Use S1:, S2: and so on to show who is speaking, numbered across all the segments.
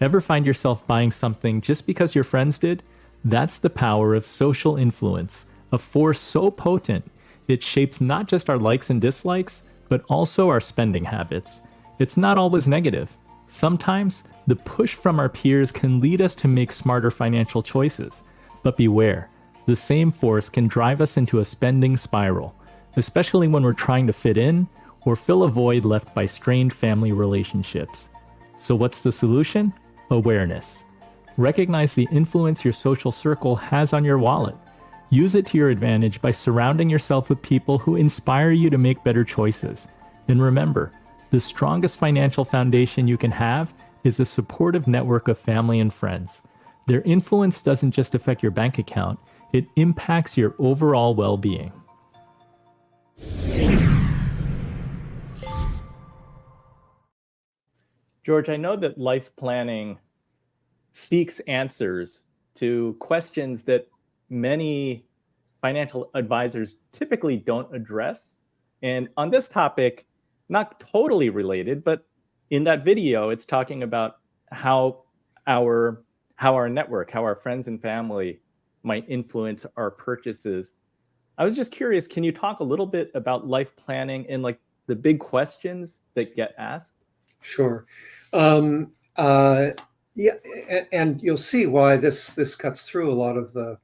S1: Ever find yourself buying something just because your friends did? That's the power of social influence, a force so potent it shapes not just our likes and dislikes, but also our spending habits. It's not always negative. Sometimes, the push from our peers can lead us to make smarter financial choices. But beware, the same force can drive us into a spending spiral, especially when we're trying to fit in or fill a void left by strained family relationships. So what's the solution? Awareness. Recognize the influence your social circle has on your wallet. Use it to your advantage by surrounding yourself with people who inspire you to make better choices. And remember, the strongest financial foundation you can have is a supportive network of family and friends. Their influence doesn't just affect your bank account, it impacts your overall well-being. George, I know that life planning seeks answers to questions that many financial advisors typically don't address. And on this topic, not totally related, but in that video, it's talking about how our network, how our friends and family might influence our purchases. I was just curious, can you talk a little bit about life planning and like the big questions that get asked?
S2: Sure. Yeah, and you'll see why this cuts through a lot of the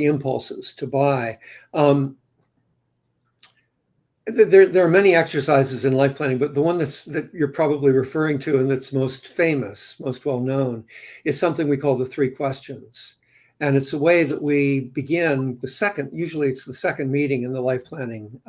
S2: impulses to buy. There are many exercises in life planning, but the one that you're probably referring to and that's most famous, most well known, is something we call the 3 questions. And it's a way that we begin usually it's the second meeting in the life planning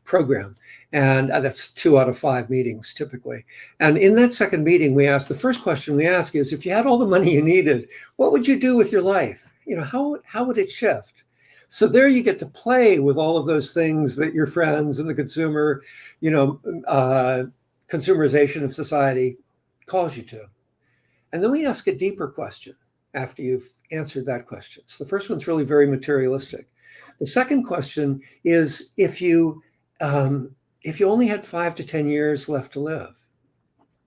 S2: program. And that's 2 out of 5 meetings typically. And in that second meeting, the first question we ask is, if you had all the money you needed, what would you do with your life? How would it shift? So there you get to play with all of those things that your friends and the consumerization of society calls you to. And then we ask a deeper question after you've answered that question. So the first one's really very materialistic. The second question is, if you only had 5 to 10 years left to live,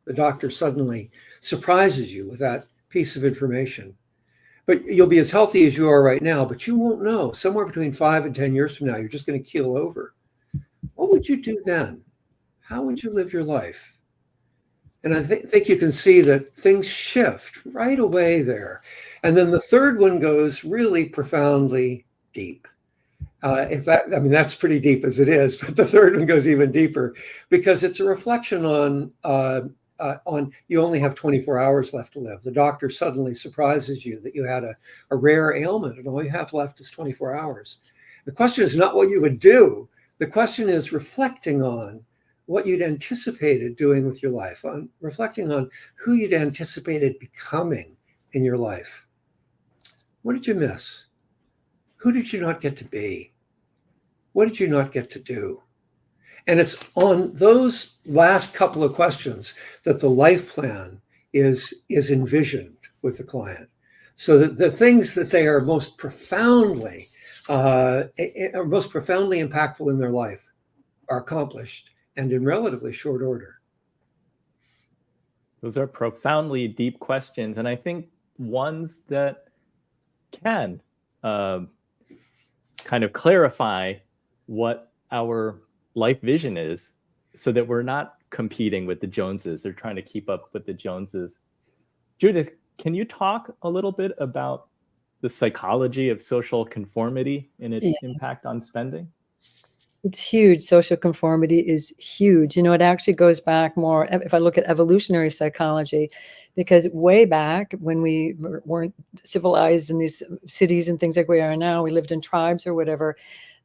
S2: the doctor suddenly surprises you with that piece of information. But you'll be as healthy as you are right now, but you won't know. Somewhere between 5 and 10 years from now, you're just going to keel over. What would you do then? How would you live your life? And I think you can see that things shift right away there. And then the third one goes really profoundly deep. That's pretty deep as it is, but the third one goes even deeper because it's a reflection on you only have 24 hours left to live. The doctor suddenly surprises you that you had a rare ailment and all you have left is 24 hours. The question is not what you would do. The question is reflecting on what you'd anticipated doing with your life, on reflecting on who you'd anticipated becoming in your life. What did you miss? Who did you not get to be? What did you not get to do? And it's on those last couple of questions that the life plan is envisioned with the client. So that the things that they are most profoundly impactful in their life are accomplished and in relatively short order.
S1: Those are profoundly deep questions. And I think ones that can kind of clarify what our life vision is so that we're not competing with the Joneses or trying to keep up with the Joneses. Judith, can you talk a little bit about the psychology of social conformity and its impact on spending?
S3: It's huge. Social conformity is huge. It actually goes back more, if I look at evolutionary psychology, because way back when we weren't civilized in these cities and things like we are now, we lived in tribes or whatever,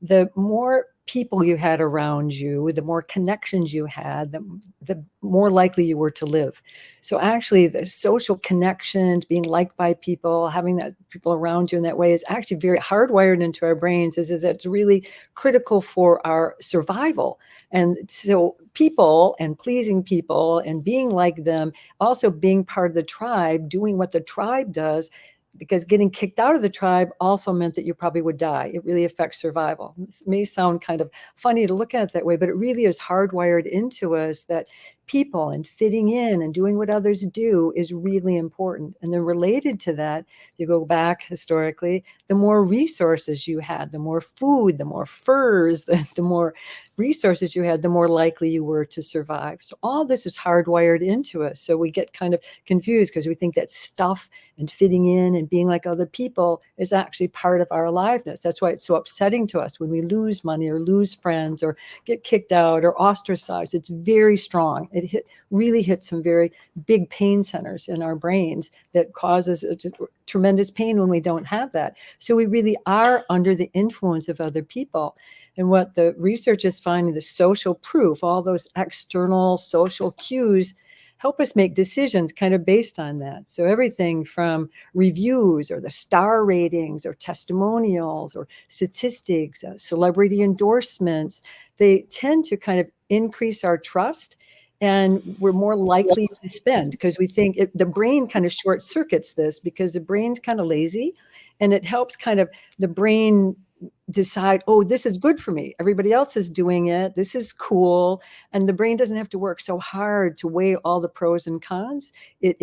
S3: the more people you had around you, the more connections you had, the more likely you were to live. So actually the social connections, being liked by people, having that people around you in that way is actually very hardwired into our brains, is it's really critical for our survival. And so people and pleasing people and being like them, also being part of the tribe, doing what the tribe does, because getting kicked out of the tribe also meant that you probably would die. It really affects survival. This may sound kind of funny to look at it that way, but it really is hardwired into us that people and fitting in and doing what others do is really important. And then related to that, you go back historically, the more resources you had, the more food, the more furs, the more resources you had, the more likely you were to survive. So all this is hardwired into us. So we get kind of confused because we think that stuff and fitting in and being like other people is actually part of our aliveness. That's why it's so upsetting to us when we lose money or lose friends or get kicked out or ostracized. It's very strong. It really hits some very big pain centers in our brains that causes just tremendous pain when we don't have that. So we really are under the influence of other people. And what the research is finding, the social proof, all those external social cues help us make decisions kind of based on that. So everything from reviews or the star ratings or testimonials or statistics, celebrity endorsements, they tend to kind of increase our trust, and we're more likely to spend because we think the brain kind of short circuits this because the brain's kind of lazy, and it helps kind of the brain decide, oh, this is good for me. Everybody else is doing it. This is cool. And the brain doesn't have to work so hard to weigh all the pros and cons. It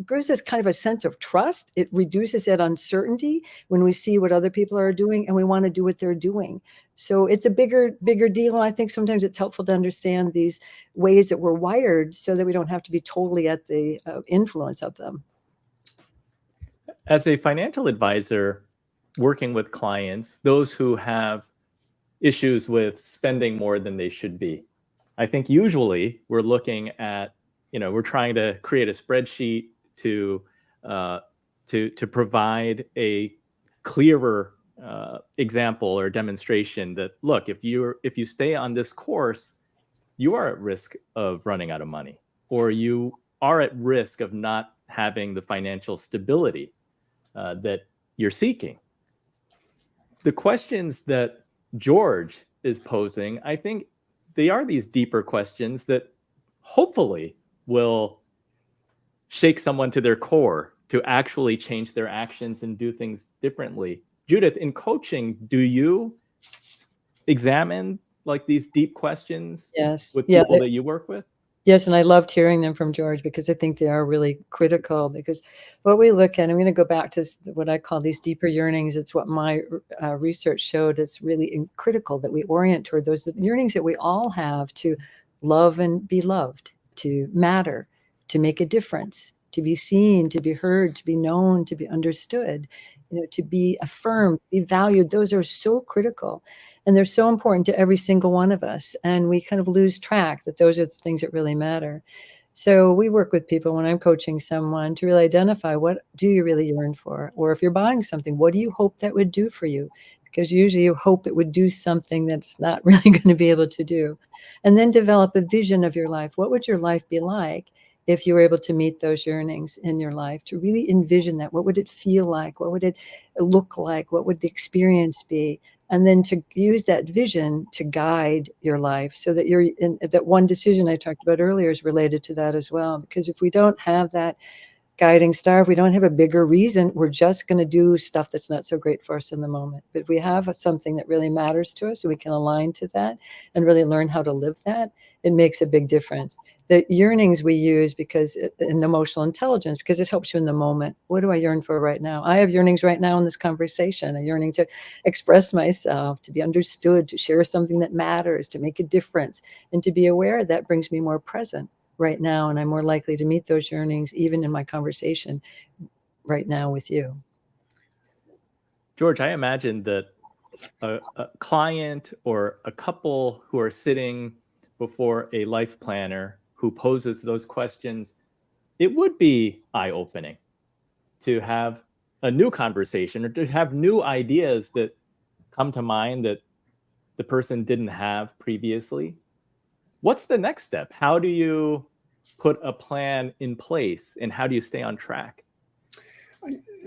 S3: gives us kind of a sense of trust. It reduces that uncertainty when we see what other people are doing and we want to do what they're doing. So it's a bigger deal. And I think sometimes it's helpful to understand these ways that we're wired so that we don't have to be totally at the influence of them.
S1: As a financial advisor, working with clients, those who have issues with spending more than they should be, I think usually we're looking at, we're trying to create a spreadsheet to provide a clearer example or demonstration that, look, if you stay on this course, you are at risk of running out of money, or you are at risk of not having the financial stability that you're seeking. The questions that George is posing, I think they are these deeper questions that hopefully will shake someone to their core to actually change their actions and do things differently. Judith, in coaching, do you examine like these deep questions with people that you work with?
S3: Yes, and I loved hearing them from George because I think they are really critical, because what we look at, I'm going to go back to what I call these deeper yearnings. It's what my research showed. It's really critical that we orient toward those yearnings that we all have to love and be loved, to matter, to make a difference, to be seen, to be heard, to be known, to be understood, to be affirmed, to be valued. Those are so critical. And they're so important to every single one of us. And we kind of lose track that those are the things that really matter. So we work with people when I'm coaching someone to really identify, what do you really yearn for? Or if you're buying something, what do you hope that would do for you? Because usually you hope it would do something that's not really going to be able to do. And then develop a vision of your life. What would your life be like if you were able to meet those yearnings in your life? To really envision that. What would it feel like? What would it look like? What would the experience be? And then to use that vision to guide your life, so that you're in that one decision I talked about earlier is related to that as well. Because if we don't have that guiding star, if we don't have a bigger reason, we're just going to do stuff that's not so great for us in the moment. But if we have something that really matters to us, so we can align to that and really learn how to live that, it makes a big difference. The yearnings we use because in emotional intelligence, because it helps you in the moment. What do I yearn for right now? I have yearnings right now in this conversation, a yearning to express myself, to be understood, to share something that matters, to make a difference, and to be aware that brings me more present right now. And I'm more likely to meet those yearnings even in my conversation right now with you.
S1: George, I imagine that a client or a couple who are sitting before a life planner who poses those questions, it would be eye-opening to have a new conversation or to have new ideas that come to mind that the person didn't have previously. What's the next step? How do you put a plan in place, and how do you stay on track?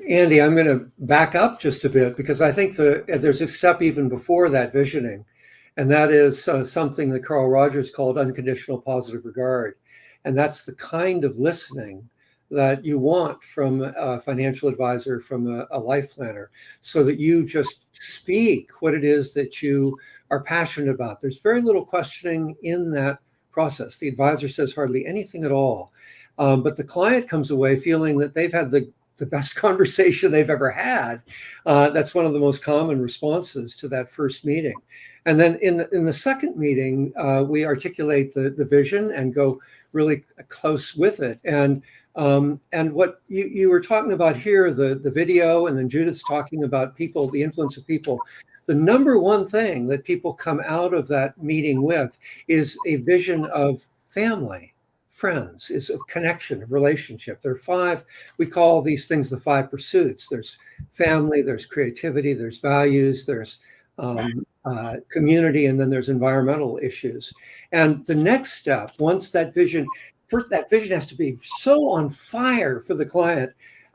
S2: Andy, I'm going to back up just a bit, because I think there's a step even before that visioning, and that is something that Carl Rogers called unconditional positive regard. And that's the kind of listening that you want from a financial advisor, from a life planner, so that you just speak what it is that you are passionate about. There's very little questioning in that process. The advisor says hardly anything at all. But the client comes away feeling that they've had the best conversation they've ever had. That's one of the most common responses to that first meeting. And then in the second meeting, we articulate the vision and go really close with it. And what you were talking about here, the video, and then Judith's talking about people, the influence of people. The number one thing that people come out of that meeting with is a vision of family, friends, is of connection, of relationship. There are 5, we call these things the 5 pursuits. There's family, there's creativity, there's values, there's community, and then there's environmental issues. And the next step, once that vision has to be so on fire for the client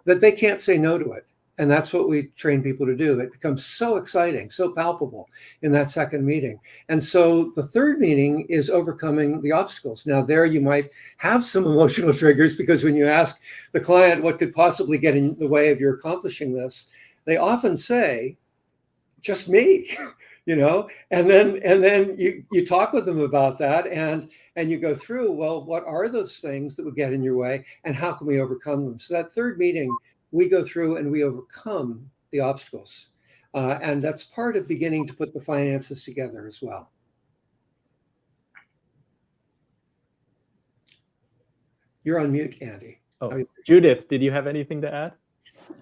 S2: that they can't say no to it. And that's what we train people to do. It becomes so exciting, so palpable in that second meeting. And so the third meeting is overcoming the obstacles. Now, there you might have some emotional triggers, because when you ask the client what could possibly get in the way of your accomplishing this, they often say, just me, and then you talk with them about that, and you go through, well, what are those things that would get in your way, and how can we overcome them? So that third meeting, we go through and we overcome the obstacles. And that's part of beginning to put the finances together as well. You're on mute, Andy.
S1: Oh, Judith, did you have anything to add?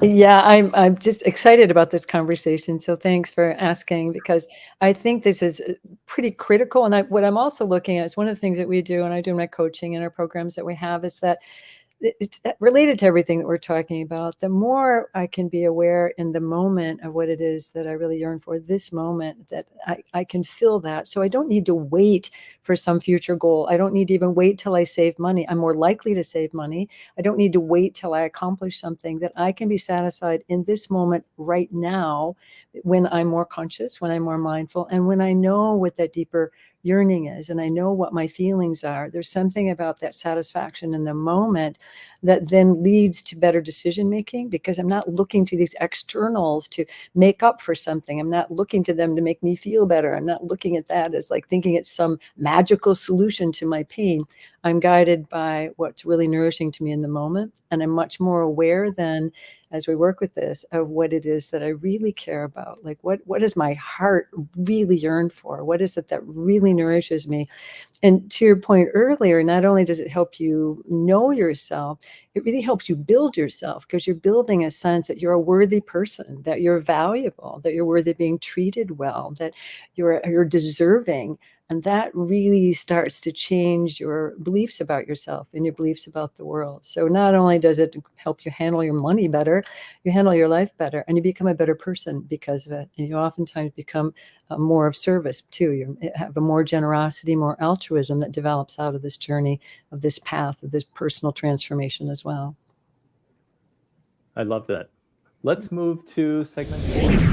S3: Yeah, I'm just excited about this conversation. So thanks for asking, because I think this is pretty critical. And what I'm also looking at is one of the things that we do, and I do in my coaching and our programs that we have, is that it's related to everything that we're talking about. The more I can be aware in the moment of what it is that I really yearn for, this moment, that I can feel that. So I don't need to wait for some future goal. I don't need to even wait till I save money. I'm more likely to save money. I don't need to wait till I accomplish something. That I can be satisfied in this moment right now, when I'm more conscious, when I'm more mindful, and when I know what that deeper yearning is, and I know what my feelings are. There's something about that satisfaction in the moment that then leads to better decision making, because I'm not looking to these externals to make up for something. I'm not looking to them to make me feel better. I'm not looking at that as like thinking it's some magical solution to my pain. I'm guided by what's really nourishing to me in the moment, and I'm much more aware then, as we work with this, of what it is that I really care about. Like what does my heart really yearn for? What is it that really nourishes me? And to your point earlier, not only does it help you know yourself, it really helps you build yourself, because you're building a sense that you're a worthy person, that you're valuable, that you're worthy of being treated well, that you're deserving. And that really starts to change your beliefs about yourself and your beliefs about the world. So not only does it help you handle your money better, you handle your life better, and you become a better person because of it. And you oftentimes become more of service too. You have a more generosity, more altruism that develops out of this journey, of this path, of this personal transformation as well.
S1: I love that. Let's move to segment 4.